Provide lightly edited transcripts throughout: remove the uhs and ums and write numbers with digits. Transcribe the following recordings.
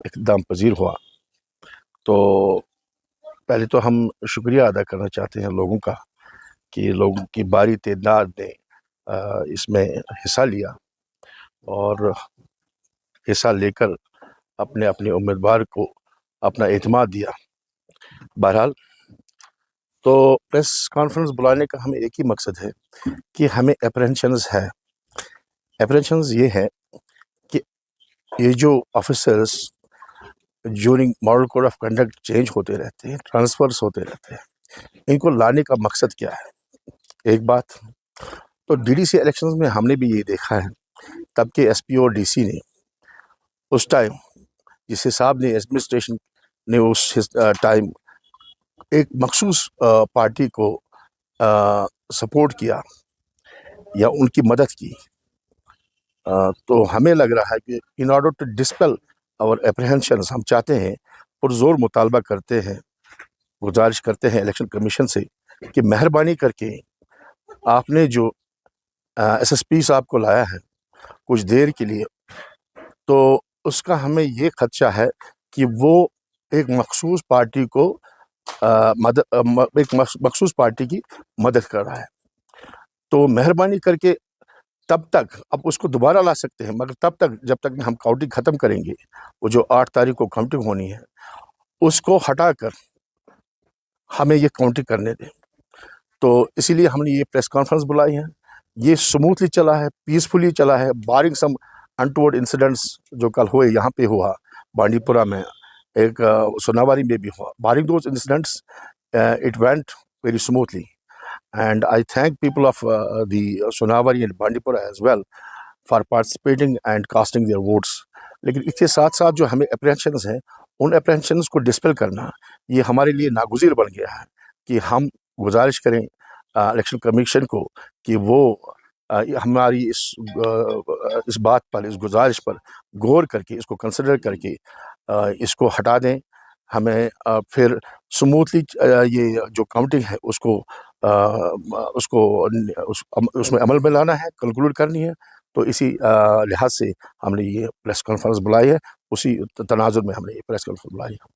اقدام پذیر ہوا. تو پہلے تو ہم شکریہ ادا کرنا چاہتے ہیں لوگوں کا کہ لوگوں کی باری تعداد نے اس میں حصہ لیا اور حصہ لے کر اپنے امیدوار کو اپنا اعتماد دیا. بہرحال تو پریس کانفرنس بلانے کا ہمیں ایک ہی مقصد ہے کہ ہمیں اپریہنشنز ہے. اپریہنشنز یہ ہے کہ یہ جو officers جورنگ model could of conduct change ہوتے رہتے ہیں، ٹرانسفرس ہوتے رہتے ہیں، ان کو لانے کا مقصد کیا ہے. ایک بات تو ڈی ڈی سی الیکشنز میں ہم نے بھی یہ دیکھا ہے، تب کہ ایس پی او اور ڈی سی نے اس ٹائم جس حساب نے ایڈمنسٹریشن نے اس ٹائم ایک مخصوص پارٹی کو سپورٹ کیا یا ان کی مدد کی، تو ہمیں لگ رہا ہے کہ ان آرڈر ٹو ڈسپل اور اپریہنشنز ہم چاہتے ہیں، پرزور مطالبہ کرتے ہیں، گزارش کرتے ہیں الیکشن کمیشن سے کہ مہربانی کر کے آپ نے جو ایس ایس پی صاحب کو لایا ہے کچھ دیر کے لیے، تو اس کا ہمیں یہ خدشہ ہے کہ وہ ایک مخصوص پارٹی کو ایک مخصوص پارٹی کی مدد کر رہا ہے. تو مہربانی کر کے تب تک اب اس کو دوبارہ لا سکتے ہیں، مگر تب تک جب تک ہم کاؤنٹنگ ختم کریں گے، وہ جو 8 تاریخ کو کاؤنٹنگ ہونی ہے اس کو ہٹا کر ہمیں یہ کاؤنٹنگ کرنے دیں. تو اسی لیے ہم نے یہ پریس کانفرنس بلائی ہے. یہ سموتھلی چلا ہے، پیسفلی چلا ہے، بارنگ سم انٹورڈ انسیڈنٹس جو کل ہوئے، یہاں پہ ہوا بانڈی پورہ میں، ایک سوناواری میں بھی ہوا. Barring those incidents it went very smoothly and I thank people of the Sonawari and Bandipora as well for participating and casting their votes. لیکن اس کے ساتھ ساتھ جو ہمیں اپریہنشنز ہیں، ان اپریہنشنز کو ڈسپل کرنا یہ ہمارے لیے ناگزیر بن گیا ہے کہ ہم گزارش کریں الیکشن کمیشن کو کہ وہ ہماری اس بات پر، اس گزارش پر غور کر کے، اس کو کنسیڈر کر کے اس کو ہٹا دیں. ہمیں پھر سموتھلی یہ جو کاؤنٹنگ ہے اس میں عمل میں لانا ہے، کنکلوڈ کرنی ہے. تو اسی لحاظ سے ہم نے یہ پریس کانفرنس بلائی ہے، اسی تناظر میں ہم نے یہ پریس کانفرنس بلائی ہے.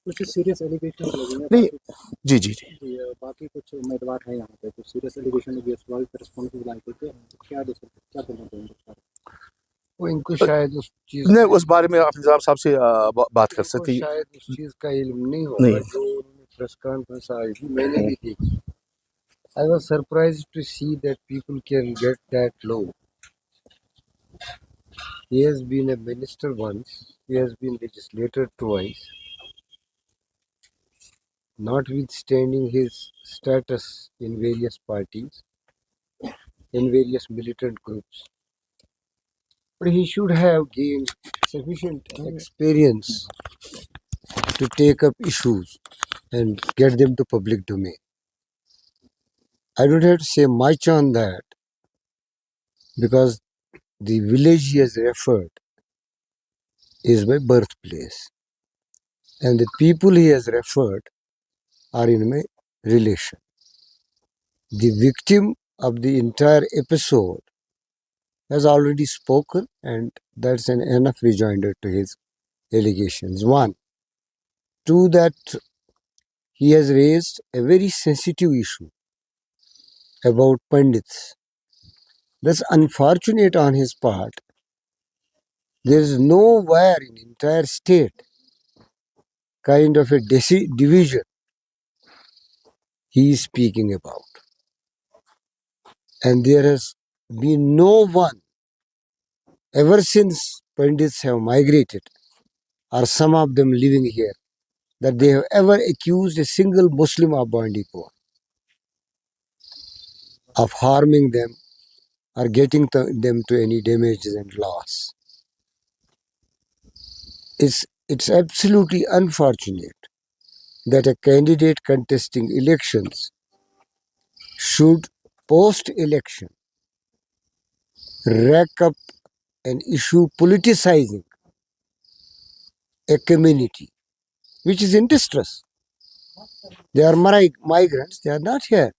کچھ سیریس ایلیگیشن لگے ہیں نہیں جی جی جی باقی کچھ امیدوار ہیں یہاں پہ کچھ سیریس ایلیگیشن بھی اس وقت رسپانس بلائے تھے، کیا کیا کرنا چاہیں گے وہ ان کو شاید اس چیز نہیں، اس بارے میں آپ نظام صاحب سے بات کر سکتے ہیں. شاید اس چیز کا علم نہیں ہوگا جو پریس کانفرنس آئی تھی، میں نے بھی دیکھی. I was surprised to see that people can get that low. He has been a minister once, he has been legislator twice, notwithstanding his status in various parties, in various militant groups. But he should have gained sufficient experience to take up issues and get them to public domain. I don't have to say much on that because the village he has referred is my birthplace and the people he has referred are in my relation. The victim of the entire episode has already spoken and that's an enough rejoinder to his allegations. One. Two, that he has raised a very sensitive issue about Pandits. That's unfortunate on his part. There is nowhere in entire state kind of a division he is speaking about. And there has been no one ever since Pandits have migrated or some of them living here that they have ever accused a single Muslim of Bandipur of harming them or getting them to any damages and loss. It's absolutely unfortunate that a candidate contesting elections should post-election rack up an issue politicizing a community which is in distress. They are migrants, they are not here.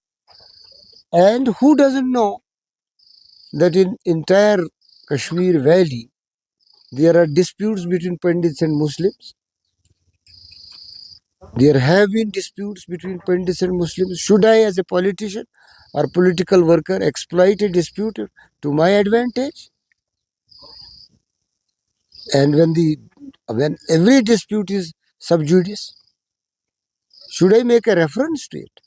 And who doesn't know that in entire Kashmir Valley, there are disputes between Pandits and Muslims. There have been disputes between Pandits and Muslims. Should I, as a politician or political worker, exploit a dispute to my advantage? And when every dispute is sub judice, should I make a reference to it?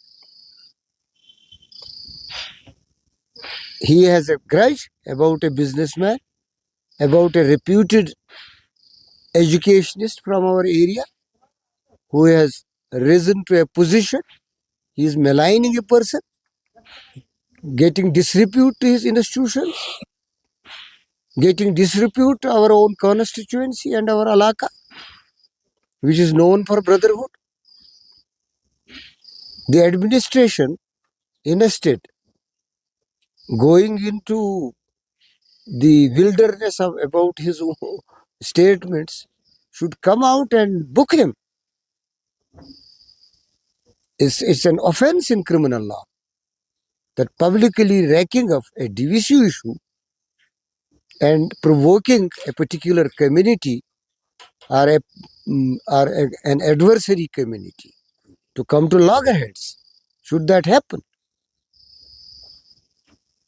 He has a grudge about a businessman, about a reputed educationist from our area who has risen to a position. He is maligning a person, getting disrepute to his institutions, getting disrepute to our own constituency and our alaka, which is known for brotherhood. The administration, instead, going into the wilderness about his own statements, should come out and book him. It's an offense in criminal law that publicly racking up a divisive issue and provoking a particular community or an adversary community to come to loggerheads. Should that happen,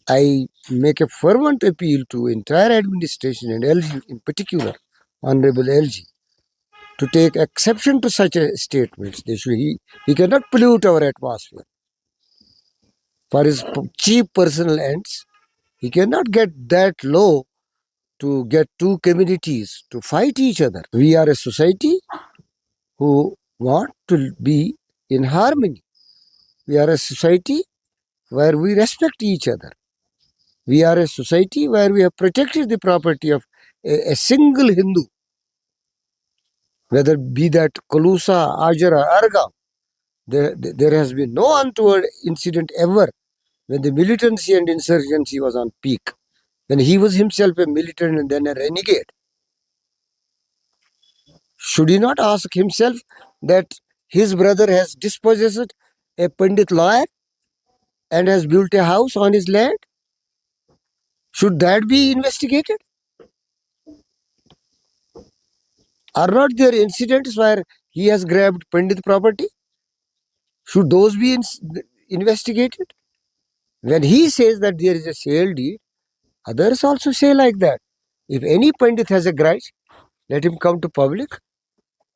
I make a fervent appeal to entire administration and LG in particular, Honorable LG, to take exception to such a statements. He cannot pollute our atmosphere for his cheap personal ends. He cannot get that low to get two communities to fight each other. We are a society who want to be in harmony. We are a society where we respect each other. We are a society where we have protected the property of a single Hindu, whether be that Kalusa, Ajar or Arga. There has been no untoward incident ever when the militancy and insurgency was on peak, when he was himself a militant and then a renegade. Should he not ask himself that his brother has dispossessed a Pandit lawyer and has built a house on his land? Should that be investigated? Are not there incidents where he has grabbed Pandit property? Should those be investigated? When he says that there is a sale deed, others also say like that. If any Pandit has a grudge, let him come to public.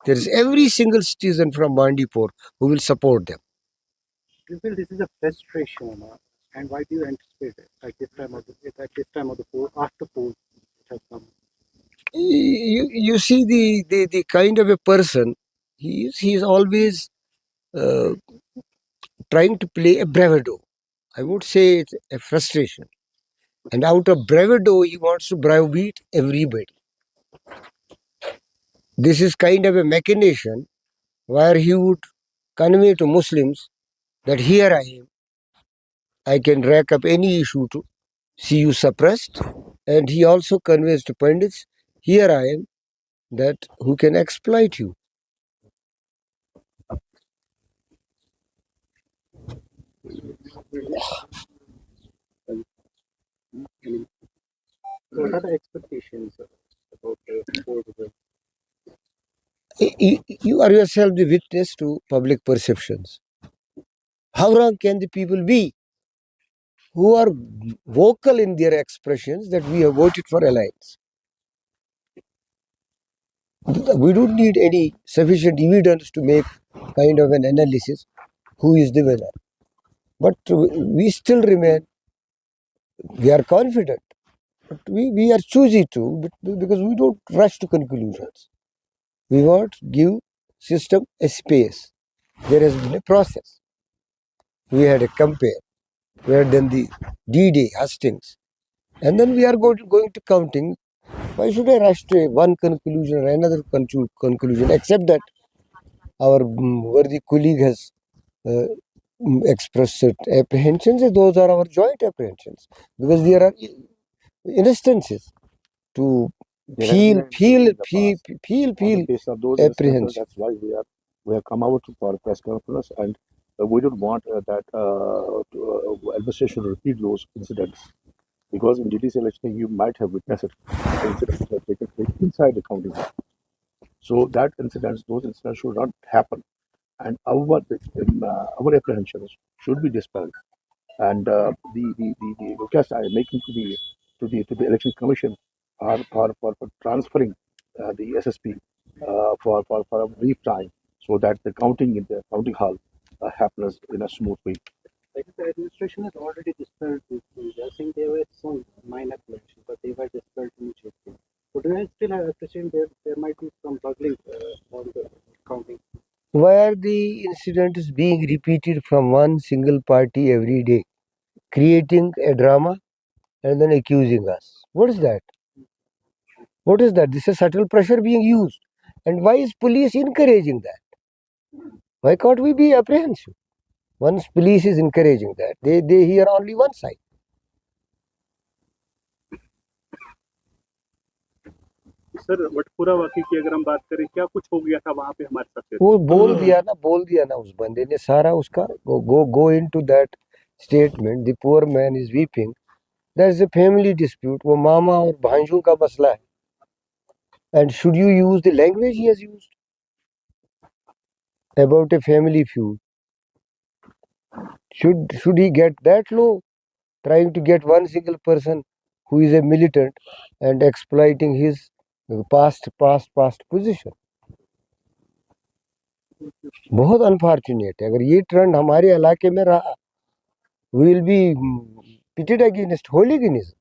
There is every single citizen from Bandipur who will support them. Do you feel this is a frustration, and why do you anticipate it at this time of the poll, after poll it has come? You see the kind of a person he is always trying to play a bravado. I would say it's a frustration. And out of bravado, he wants to browbeat everybody. This is kind of a machination where he would convey to Muslims that here I am. I can rack up any issue to see you suppressed. And he also conveys to Pandits, here I am, that who can exploit you. What are the expectations about the poll result? You are yourself the witness to public perceptions. How wrong can the people be who are vocal in their expressions that we have voted for alliance? We don't need any sufficient evidence to make kind of an analysis who is the winner. But we still remain, we are confident, but we are choosy to, because we don't rush to conclusions. We want to give system a space. There has been a process. We had a compare. We had done the D-Day, Hastings. And then we are going to counting. Why should I rush to one conclusion or another conclusion, except that our worthy colleague has expressed apprehensions, and those are our joint apprehensions. Because there are instances to feel apprehension. That's why we have come out for a press conference, and we don't want that administration to repeat those incidents, because in GDC election you might have witnessed incidents that have taken place. inside the county hall. So that incidents, those incidents should not happen, and our apprehensions should be dispelled. And the request I am making to the election commission are for transferring the SSP for a brief time, so that the counting in the counting hall happens in a smooth way. I think the administration has already dispelled these things. I think there were some minor corrections, but they were dispelled immediately. But do I still have appreciation there might be some bugging on the counting? Why are the incidents being repeated from one single party every day, creating a drama and then accusing us? What is that? What is that? This is subtle pressure being used. And why is police encouraging that? Why can't we be apprehensive? Once police is encouraging that, they hear only one side. Sir वटपुरा वाकई की अगर हम बात करें, क्या कुछ हो गया था वहां पे हमारे साथ? वो बोल दिया ना उस बंदे ने सारा उसका go into that statement. The poor man is weeping. There is a family dispute. वो मामा और भांजों का मसला है. And should you use the language he has used about a family feud? Should he get that low, trying to get one single person who is a militant and exploiting his past position? बहुत unfortunate है. अगर ये trend हमारे इलाके में रहा, we will be pitted against hooliganism.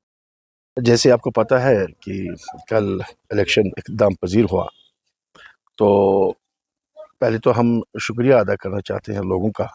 जैसे आपको पता है कि कल इलेक्शन इक़दाम पजीर हुआ, तो पहले तो हम शुक्रिया अदा करना चाहते हैं लोगों का